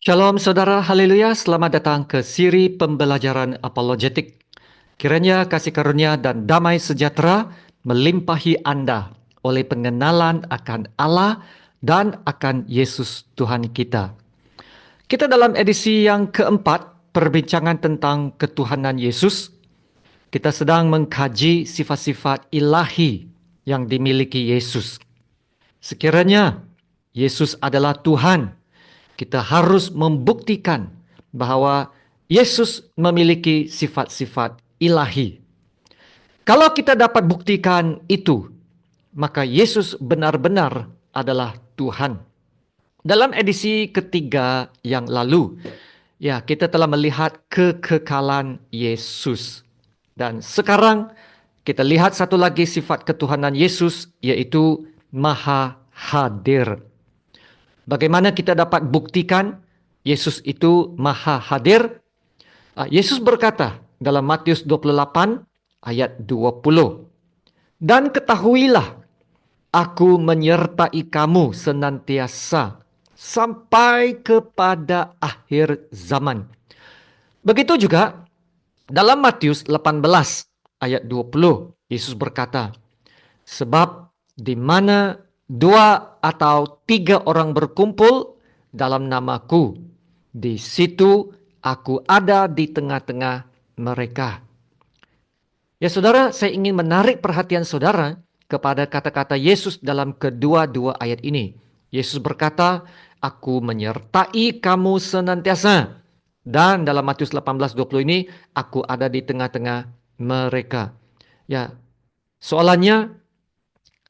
Shalom saudara, haleluya, selamat datang ke siri pembelajaran apologetik. Kiranya kasih karunia dan damai sejahtera melimpahi Anda oleh pengenalan akan Allah dan akan Yesus Tuhan kita. Kita dalam edisi yang keempat, perbincangan tentang ketuhanan Yesus. Kita sedang mengkaji sifat-sifat ilahi yang dimiliki Yesus. Sekiranya Yesus adalah Tuhan, kita harus membuktikan bahwa Yesus memiliki sifat-sifat ilahi. Kalau kita dapat buktikan itu, maka Yesus benar-benar adalah Tuhan. Dalam edisi ketiga yang lalu, kita telah melihat kekekalan Yesus. Dan sekarang kita lihat satu lagi sifat ketuhanan Yesus, yaitu Maha Hadir. Bagaimana kita dapat buktikan Yesus itu maha hadir? Yesus berkata dalam Matius 28 ayat 20. Dan ketahuilah, aku menyertai kamu senantiasa sampai kepada akhir zaman. Begitu juga dalam Matius 18 ayat 20. Yesus berkata, sebab di mana dua atau tiga orang berkumpul dalam namaku, di situ aku ada di tengah-tengah mereka. Ya saudara, saya ingin menarik perhatian saudara kepada kata-kata Yesus dalam kedua-dua ayat ini. Yesus berkata, aku menyertai kamu senantiasa. Dan dalam Matius 18:20 ini, aku ada di tengah-tengah mereka. Ya, soalannya,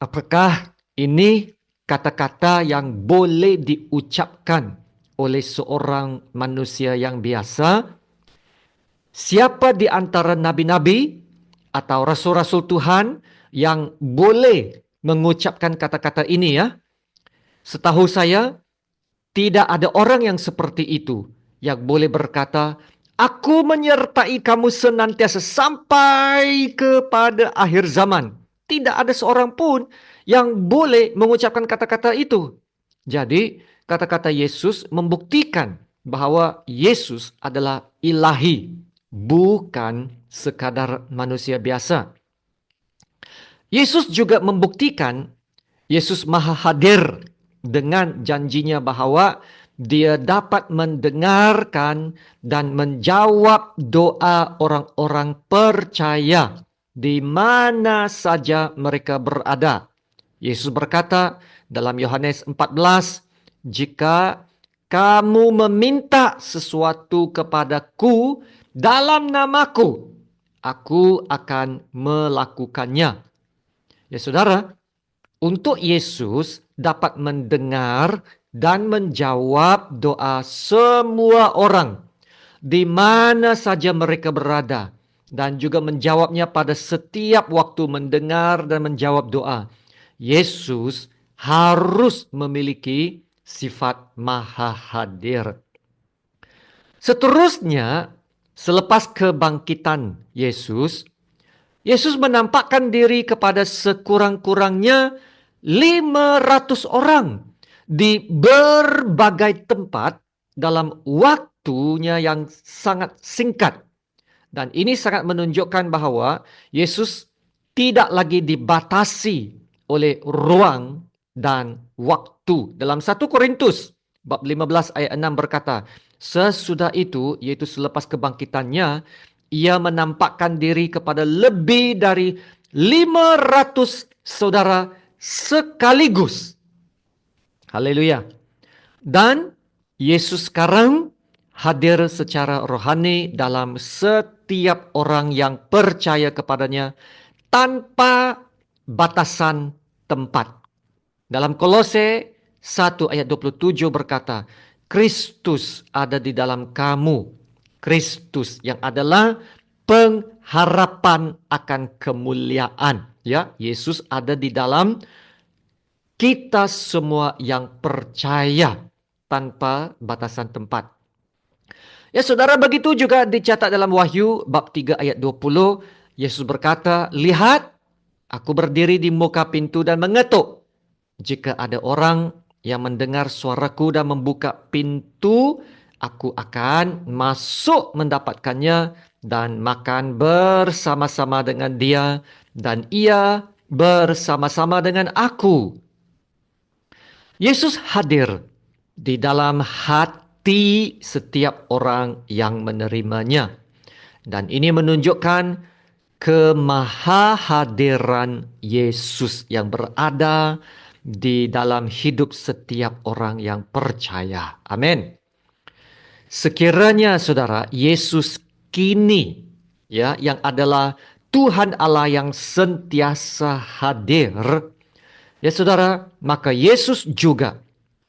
apakah ini kata-kata yang boleh diucapkan oleh seorang manusia yang biasa? Siapa di antara nabi-nabi atau rasul-rasul Tuhan yang boleh mengucapkan kata-kata ini ya? Setahu saya, tidak ada orang yang seperti itu yang boleh berkata, aku menyertai kamu senantiasa sampai kepada akhir zaman. Tidak ada seorang pun yang boleh mengucapkan kata-kata itu. Jadi, kata-kata Yesus membuktikan bahwa Yesus adalah ilahi, bukan sekadar manusia biasa. Yesus juga membuktikan Yesus maha hadir dengan janjinya bahwa dia dapat mendengarkan dan menjawab doa orang-orang percaya di mana saja mereka berada. Yesus berkata dalam Yohanes 14, jika kamu meminta sesuatu kepadaku dalam namaku, aku akan melakukannya. Ya saudara, untuk Yesus dapat mendengar dan menjawab doa semua orang di mana saja mereka berada, dan juga menjawabnya pada setiap waktu mendengar dan menjawab doa. Yesus harus memiliki sifat maha hadir. Seterusnya, selepas kebangkitan Yesus, Yesus menampakkan diri kepada sekurang-kurangnya 500 orang di berbagai tempat dalam waktunya yang sangat singkat. Dan ini sangat menunjukkan bahwa Yesus tidak lagi dibatasi oleh ruang dan waktu. Dalam 1 Korintus bab 15 ayat 6 berkata, sesudah itu, yaitu selepas kebangkitannya, ia menampakkan diri kepada lebih dari 500 saudara sekaligus. Haleluya. Dan Yesus sekarang hadir secara rohani dalam setiap orang yang percaya kepadanya tanpa batasan tempat. Dalam Kolose 1 ayat 27 berkata, Kristus ada di dalam kamu. Kristus yang adalah pengharapan akan kemuliaan. Ya, Yesus ada di dalam kita semua yang percaya tanpa batasan tempat. Ya saudara, begitu juga dicatat dalam Wahyu bab 3 ayat 20. Yesus berkata, lihat, aku berdiri di muka pintu dan mengetuk. Jika ada orang yang mendengar suaraku dan membuka pintu, aku akan masuk mendapatkannya dan makan bersama-sama dengan dia, dan ia bersama-sama dengan aku. Yesus hadir di dalam hati setiap orang yang menerimanya. Dan ini menunjukkan kemahahadiran Yesus yang berada di dalam hidup setiap orang yang percaya. Amin. Sekiranya saudara, Yesus kini yang adalah Tuhan Allah yang sentiasa hadir, ya saudara, maka Yesus juga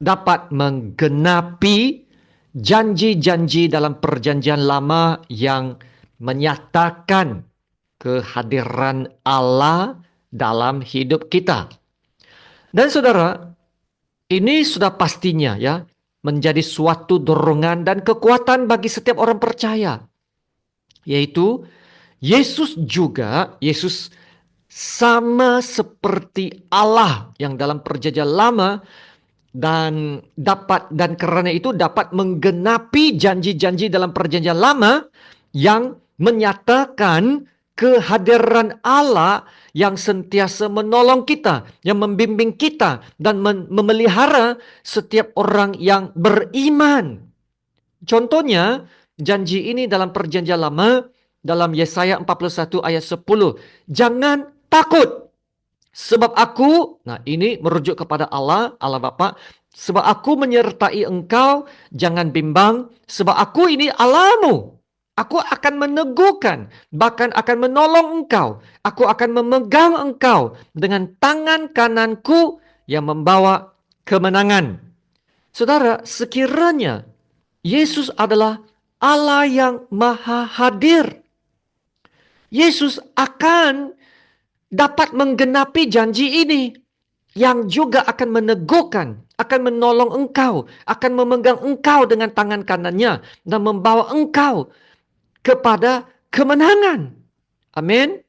dapat menggenapi janji-janji dalam perjanjian lama yang menyatakan kehadiran Allah dalam hidup kita. Dan saudara, ini sudah pastinya menjadi suatu dorongan dan kekuatan bagi setiap orang percaya. Yaitu Yesus sama seperti Allah yang dalam perjanjian lama, dan karena itu dapat menggenapi janji-janji dalam perjanjian lama yang menyatakan kehadiran Allah yang sentiasa menolong kita, yang membimbing kita dan memelihara setiap orang yang beriman. Contohnya, janji ini dalam perjanjian lama dalam Yesaya 41 ayat 10. Jangan takut, sebab aku, nah ini merujuk kepada Allah Bapa, sebab aku menyertai engkau, jangan bimbang, sebab aku ini Allahmu. Aku akan meneguhkan, bahkan akan menolong engkau. Aku akan memegang engkau dengan tangan kananku yang membawa kemenangan. Saudara, sekiranya Yesus adalah Allah yang maha hadir, Yesus akan dapat menggenapi janji ini, yang juga akan meneguhkan, akan menolong engkau, akan memegang engkau dengan tangan kanannya dan membawa engkau kepada kemenangan. Amin.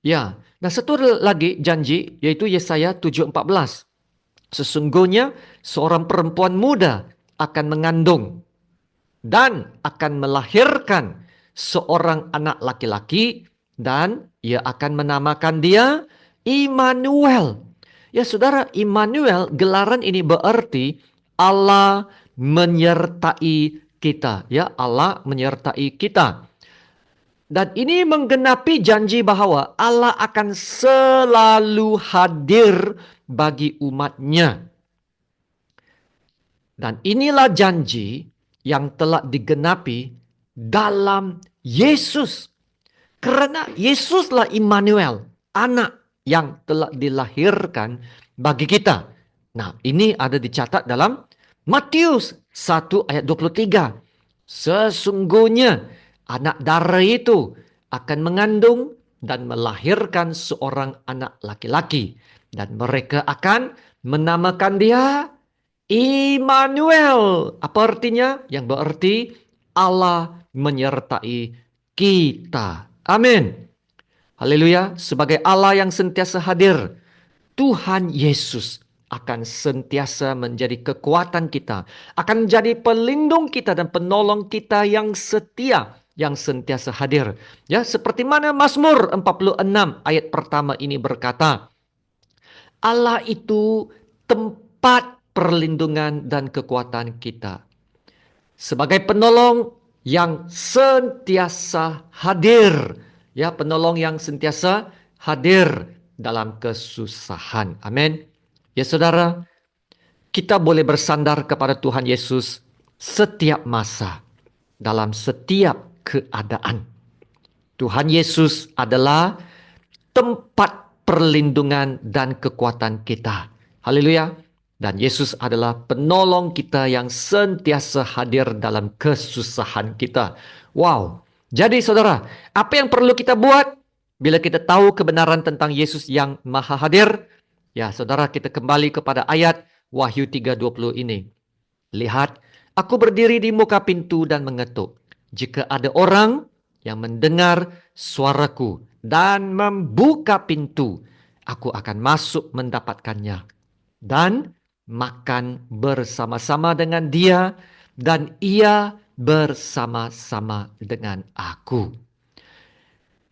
Ya, nah satu lagi janji yaitu Yesaya 7:14. Sesungguhnya seorang perempuan muda akan mengandung dan akan melahirkan seorang anak laki-laki, dan ia akan menamakan dia Immanuel. Ya saudara, Immanuel, gelaran ini berarti Allah menyertai kita. Ya, Allah menyertai kita. Dan ini menggenapi janji bahwa Allah akan selalu hadir bagi umatnya. Dan inilah janji yang telah digenapi dalam Yesus. Karena Yesuslah Immanuel, anak yang telah dilahirkan bagi kita. Nah, ini ada dicatat dalam Matius 1 ayat 23. Sesungguhnya anak darah itu akan mengandung dan melahirkan seorang anak laki-laki, dan mereka akan menamakan dia Immanuel. Apa artinya? Yang berarti Allah menyertai kita. Amin. Haleluya. Sebagai Allah yang sentiasa hadir, Tuhan Yesus akan sentiasa menjadi kekuatan kita, akan menjadi pelindung kita dan penolong kita yang setia, yang sentiasa hadir. Ya, seperti mana Mazmur 46 ayat pertama ini berkata, Allah itu tempat perlindungan dan kekuatan kita, sebagai penolong yang sentiasa hadir. Ya, penolong yang sentiasa hadir dalam kesusahan. Amin. Ya saudara, kita boleh bersandar kepada Tuhan Yesus setiap masa, dalam setiap keadaan. Tuhan Yesus adalah tempat perlindungan dan kekuatan kita. Haleluya. Dan Yesus adalah penolong kita yang sentiasa hadir dalam kesusahan kita. Wow. Jadi saudara, apa yang perlu kita buat bila kita tahu kebenaran tentang Yesus yang maha hadir? Ya saudara, kita kembali kepada ayat Wahyu 3:20 ini. Lihat, aku berdiri di muka pintu dan mengetuk. Jika ada orang yang mendengar suaraku dan membuka pintu, aku akan masuk mendapatkannya dan makan bersama-sama dengan dia dan ia bersama-sama dengan aku.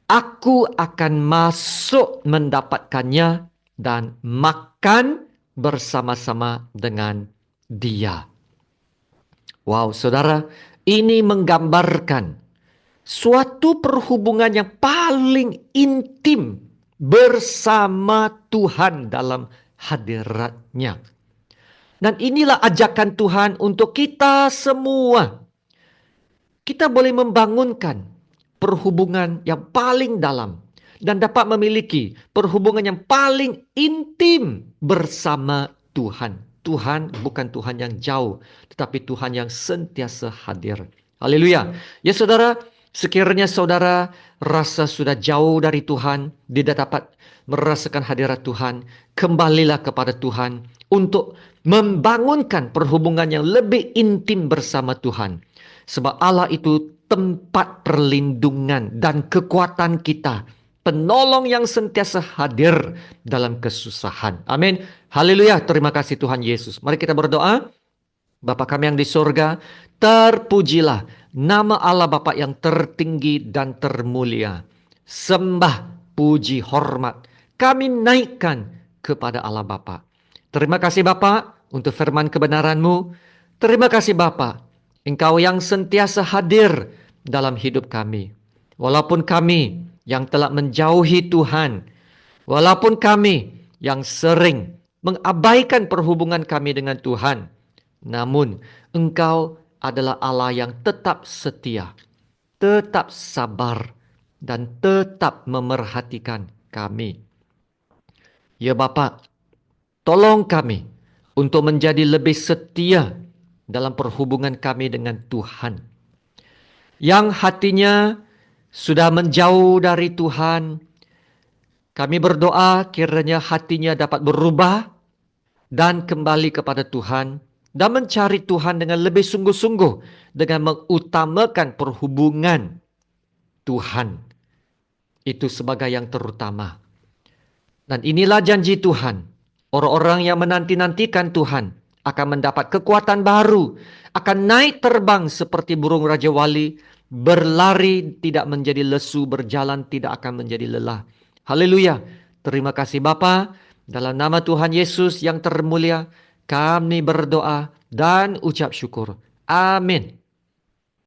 Aku akan masuk mendapatkannya dan makan bersama-sama dengan dia. Wow, saudara, ini menggambarkan suatu perhubungan yang paling intim bersama Tuhan dalam hadiratnya. Dan inilah ajakan Tuhan untuk kita semua. Kita boleh membangunkan perhubungan yang paling dalam dan dapat memiliki perhubungan yang paling intim bersama Tuhan. Tuhan bukan Tuhan yang jauh, tetapi Tuhan yang sentiasa hadir. Haleluya. Ya saudara, sekiranya saudara rasa sudah jauh dari Tuhan, tidak dapat merasakan hadirat Tuhan, kembalilah kepada Tuhan untuk membangunkan perhubungan yang lebih intim bersama Tuhan. Sebab Allah itu tempat perlindungan dan kekuatan kita. Penolong yang sentiasa hadir dalam kesusahan. Amin. Haleluya. Terima kasih Tuhan Yesus. Mari kita berdoa. Bapa kami yang di surga, terpujilah nama Allah Bapa yang tertinggi dan termulia. Sembah, puji, hormat kami naikkan kepada Allah Bapa. Terima kasih Bapa untuk firman kebenaran-Mu. Terima kasih Bapa, Engkau yang sentiasa hadir dalam hidup kami. Walaupun kami yang telah menjauhi Tuhan, walaupun kami yang sering mengabaikan perhubungan kami dengan Tuhan, namun Engkau adalah Allah yang tetap setia, tetap sabar, dan tetap memerhatikan kami. Ya Bapa, tolong kami untuk menjadi lebih setia dalam perhubungan kami dengan Tuhan. Yang hatinya sudah menjauh dari Tuhan, kami berdoa kiranya hatinya dapat berubah dan kembali kepada Tuhan dan mencari Tuhan dengan lebih sungguh-sungguh dengan mengutamakan perhubungan Tuhan itu sebagai yang terutama. Dan inilah janji Tuhan. Orang-orang yang menanti-nantikan Tuhan akan mendapat kekuatan baru, akan naik terbang seperti burung Raja Wali, berlari tidak menjadi lesu, berjalan tidak akan menjadi lelah. Haleluya. Terima kasih Bapa. Dalam nama Tuhan Yesus yang termulia, kami berdoa dan ucap syukur. Amin.